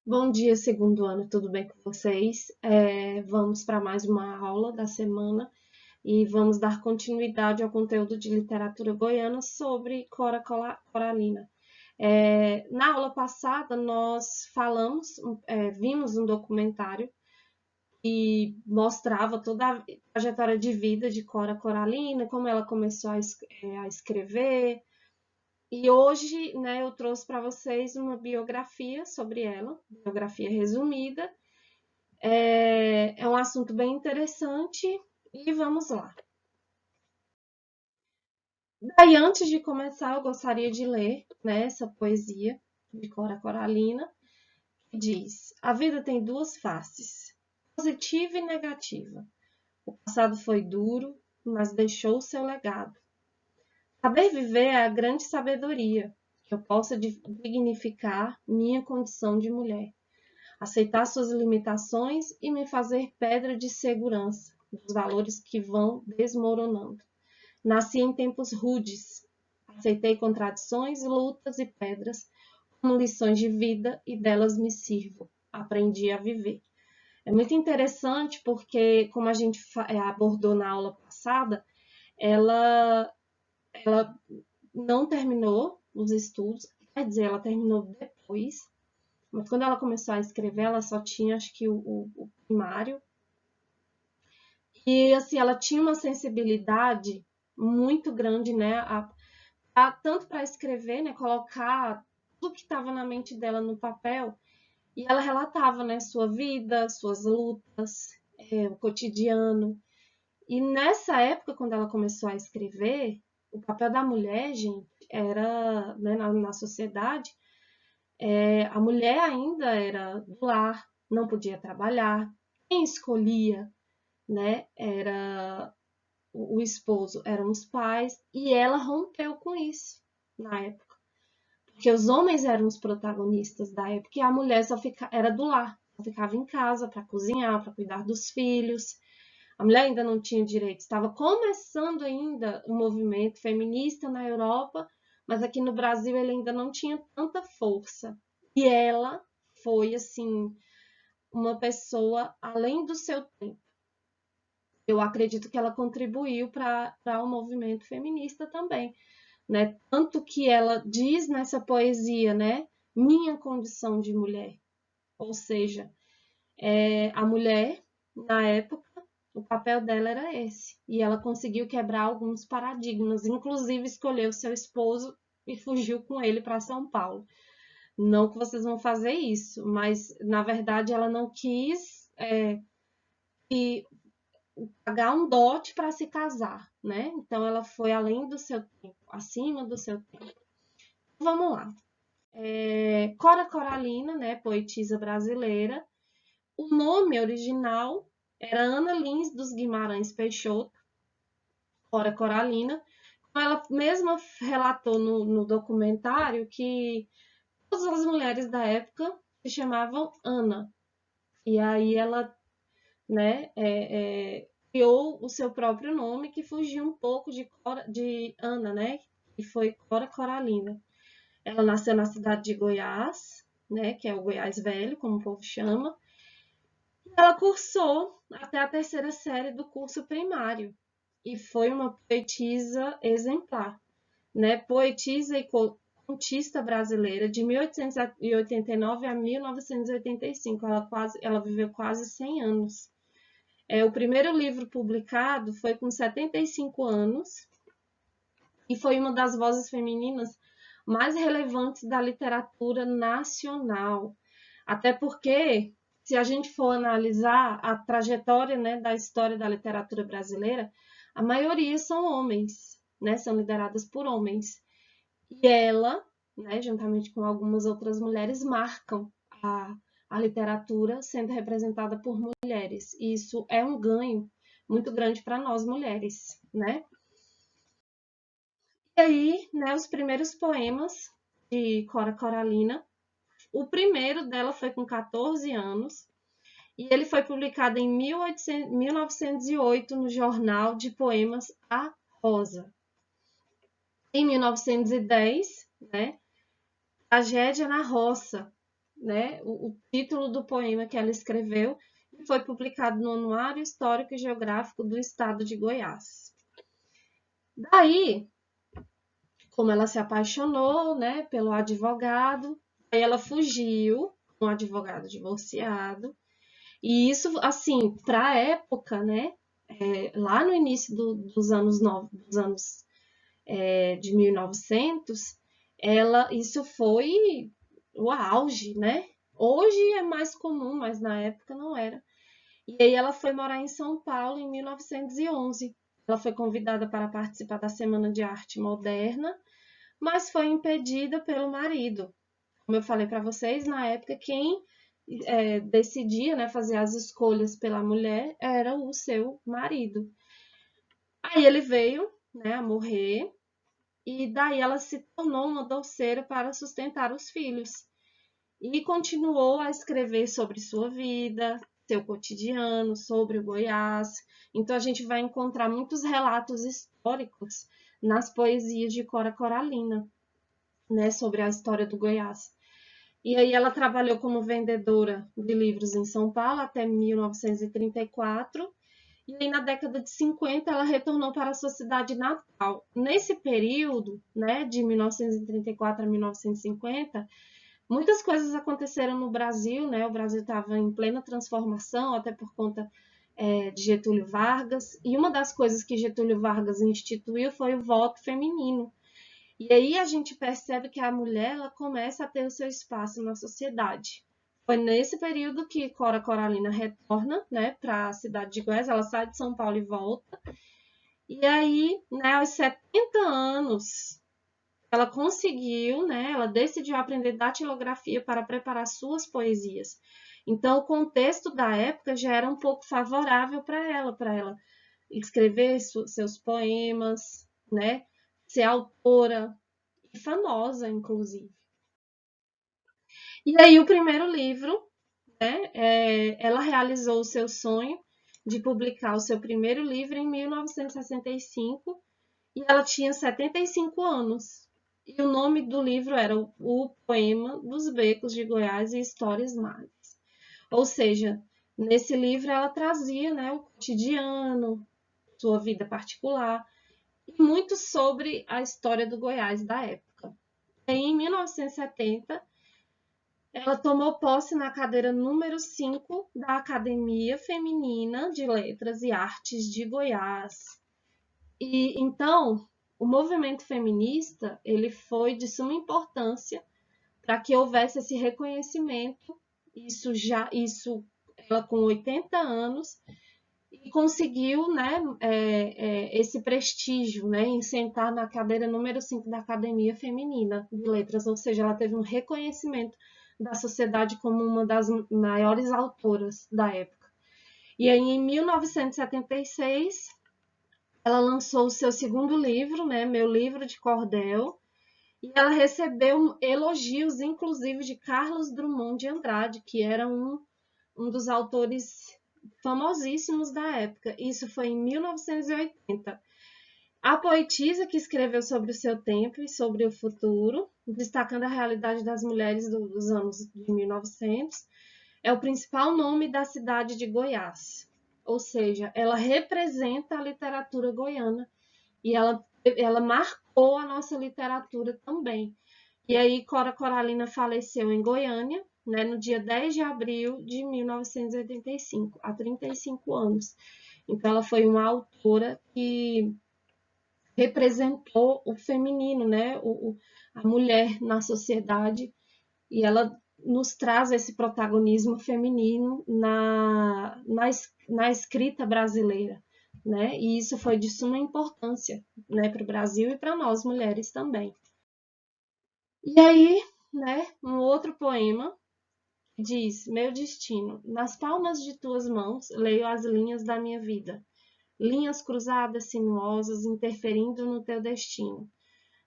Bom dia, segundo ano, tudo bem com vocês? Vamos para mais uma aula da semana e vamos dar continuidade ao conteúdo de literatura goiana sobre Coralina. Na aula passada, nós vimos um documentário que mostrava toda a trajetória de vida de Cora Coralina, como ela começou a escrever, e hoje, né, eu trouxe para vocês uma biografia sobre ela, biografia resumida. É um assunto bem interessante e vamos lá. Daí, antes de começar, eu gostaria de ler, né, essa poesia de Cora Coralina, que diz: A vida tem duas faces, positiva e negativa. O passado foi duro, mas deixou o seu legado. Saber viver é a grande sabedoria, que eu possa dignificar minha condição de mulher, aceitar suas limitações e me fazer pedra de segurança dos valores que vão desmoronando. Nasci em tempos rudes, aceitei contradições, lutas e pedras como lições de vida e delas me sirvo. Aprendi a viver. É muito interessante porque, como a gente abordou na aula passada, ela, ela não terminou os estudos, quer dizer, ela terminou depois, mas quando ela começou a escrever, ela só tinha, acho que, o primário. E, assim, ela tinha uma sensibilidade muito grande, né? Tanto para escrever, né? Colocar tudo que estava na mente dela no papel. E ela relatava, né? Sua vida, suas lutas, o cotidiano. E nessa época, quando ela começou a escrever, o papel da mulher, gente, era, né, na sociedade, a mulher ainda era do lar, não podia trabalhar. Quem escolhia, né, era o esposo, eram os pais, e ela rompeu com isso na época. Porque os homens eram os protagonistas da época e a mulher era do lar, só ficava em casa para cozinhar, para cuidar dos filhos. A mulher ainda não tinha direitos, estava começando ainda o movimento feminista na Europa, mas aqui no Brasil ele ainda não tinha tanta força. E ela foi, assim, uma pessoa além do seu tempo. Eu acredito que ela contribuiu para o movimento feminista também, né? Tanto que ela diz nessa poesia, né? Minha condição de mulher. Ou seja, a mulher, na época, o papel dela era esse. E ela conseguiu quebrar alguns paradigmas, inclusive escolheu seu esposo e fugiu com ele para São Paulo. Não que vocês vão fazer isso, mas na verdade ela não quis que pagar um dote para se casar, né? Então ela foi além do seu tempo, acima do seu tempo. Vamos lá. Cora Coralina, né, poetisa brasileira. O nome original era Ana Lins dos Guimarães Peixoto, Cora Coralina. Ela mesma relatou no documentário que todas as mulheres da época se chamavam Ana. E aí ela, né, criou o seu próprio nome, que fugiu um pouco de Ana, né, que foi Cora Coralina. Ela nasceu na cidade de Goiás, né, que é o Goiás Velho, como o povo chama. Ela cursou até a terceira série do curso primário e foi uma poetisa exemplar, né? Poetisa e contista brasileira de 1889 a 1985. Ela viveu quase 100 anos. O primeiro livro publicado foi com 75 anos e foi uma das vozes femininas mais relevantes da literatura nacional. Até porque, se a gente for analisar a trajetória, né, da história da literatura brasileira, a maioria são homens, né, são lideradas por homens. E ela, né, juntamente com algumas outras mulheres, marcam a literatura sendo representada por mulheres. E isso é um ganho muito grande para nós mulheres, né? E aí, né, os primeiros poemas de Cora Coralina. O primeiro dela foi com 14 anos e ele foi publicado em 1908 no jornal de poemas A Rosa. Em 1910, né, Tragédia na Roça, né, o título do poema que ela escreveu e foi publicado no Anuário Histórico e Geográfico do Estado de Goiás. Daí, como ela se apaixonou, né, pelo advogado, aí ela fugiu com um advogado divorciado. E isso, assim, para a época, né, lá no início dos anos de 1900, isso foi o auge, né? Hoje é mais comum, mas na época não era. E aí ela foi morar em São Paulo em 1911. Ela foi convidada para participar da Semana de Arte Moderna, mas foi impedida pelo marido. Como eu falei para vocês, na época quem decidia, né, fazer as escolhas pela mulher era o seu marido. Aí ele veio, né, a morrer, e daí ela se tornou uma doceira para sustentar os filhos. E continuou a escrever sobre sua vida, seu cotidiano, sobre o Goiás. Então a gente vai encontrar muitos relatos históricos nas poesias de Cora Coralina, né, sobre a história do Goiás. E aí ela trabalhou como vendedora de livros em São Paulo até 1934. E aí na década de 50 ela retornou para a sua cidade natal. Nesse período, né, de 1934 a 1950, muitas coisas aconteceram no Brasil, né? O Brasil estava em plena transformação, até por conta de Getúlio Vargas. E uma das coisas que Getúlio Vargas instituiu foi o voto feminino. E aí a gente percebe que a mulher ela começa a ter o seu espaço na sociedade. Foi nesse período que Cora Coralina retorna, né, para a cidade de Goiás, ela sai de São Paulo e volta. E aí, né, aos 70 anos, ela conseguiu, né, ela decidiu aprender datilografia para preparar suas poesias. Então, o contexto da época já era um pouco favorável para ela escrever seus poemas, né, ser autora e famosa, inclusive. E aí, o primeiro livro, né, ela realizou o seu sonho de publicar o seu primeiro livro em 1965 e ela tinha 75 anos. E o nome do livro era O Poema dos Becos de Goiás e Histórias Mágicas. Ou seja, nesse livro ela trazia, né, o cotidiano, sua vida particular, e muito sobre a história do Goiás da época. E aí, em 1970, ela tomou posse na cadeira número 5 da Academia Feminina de Letras e Artes de Goiás. E então, o movimento feminista, ele foi de suma importância para que houvesse esse reconhecimento, isso ela com 80 anos, e conseguiu, né, esse prestígio, né, em sentar na cadeira número 5 da Academia Feminina de Letras, ou seja, ela teve um reconhecimento da sociedade como uma das maiores autoras da época. E aí, em 1976, ela lançou o seu segundo livro, né, Meu Livro de Cordel, e ela recebeu elogios, inclusive, de Carlos Drummond de Andrade, que era um dos autores famosíssimos da época. Isso foi em 1980. A poetisa que escreveu sobre o seu tempo e sobre o futuro, destacando a realidade das mulheres dos anos de 1900, é o principal nome da cidade de Goiás. Ou seja, ela representa a literatura goiana e ela marcou a nossa literatura também. E aí, Cora Coralina faleceu em Goiânia, né, no dia 10 de abril de 1985, há 35 anos. Então, ela foi uma autora que representou o feminino, né, a mulher na sociedade, e ela nos traz esse protagonismo feminino na escrita brasileira, né? E isso foi de suma importância, né, para o Brasil e para nós mulheres também. E aí, né, um outro poema diz: Meu destino, nas palmas de tuas mãos leio as linhas da minha vida, linhas cruzadas, sinuosas, interferindo no teu destino.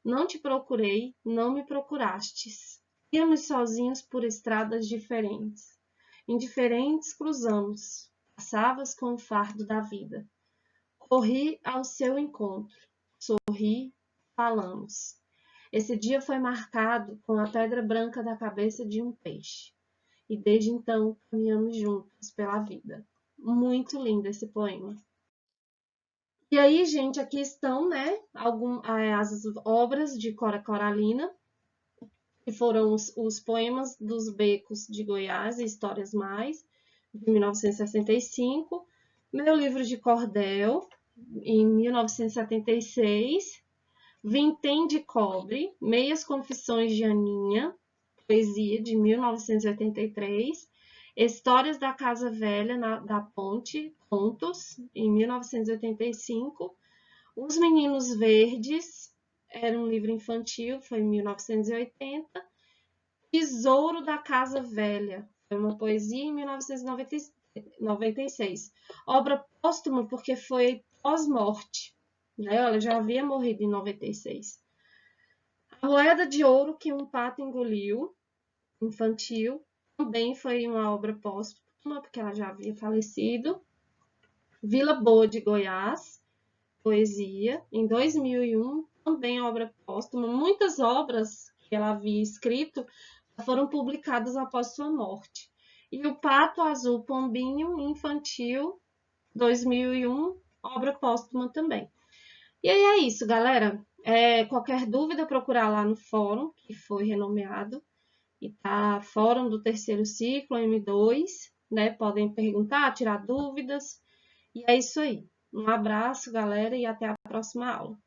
Não te procurei, não me procurastes. Íamos sozinhos por estradas diferentes. Indiferentes cruzamos, passavas com o fardo da vida. Corri ao seu encontro, sorri, falamos. Esse dia foi marcado com a pedra branca da cabeça de um peixe. e desde então caminhamos juntos pela vida. Muito lindo esse poema. E aí, gente, aqui estão, né, as obras de Cora Coralina, que foram os poemas dos Becos de Goiás e Histórias Mais, de 1965, meu livro de cordel, em 1976, Vintém de Cobre, Meias Confissões de Aninha, poesia, de 1983, Histórias da Casa Velha da Ponte, contos, em 1985, Os Meninos Verdes, era um livro infantil, foi em 1980, Tesouro da Casa Velha, foi uma poesia em 1996, obra póstuma porque foi pós-morte, né? Ela já havia morrido em 96. A Moeda de Ouro que um Pato Engoliu, infantil, também foi uma obra póstuma, porque ela já havia falecido. Vila Boa de Goiás, poesia, em 2001, também obra póstuma. Muitas obras que ela havia escrito foram publicadas após sua morte. E o Pato Azul Pombinho, infantil, 2001, obra póstuma também. E aí é isso, galera. Qualquer dúvida, procurar lá no fórum, que foi renomeado, e tá Fórum do Terceiro Ciclo, M2, né? Podem perguntar, tirar dúvidas. E é isso aí. Um abraço, galera, e até a próxima aula.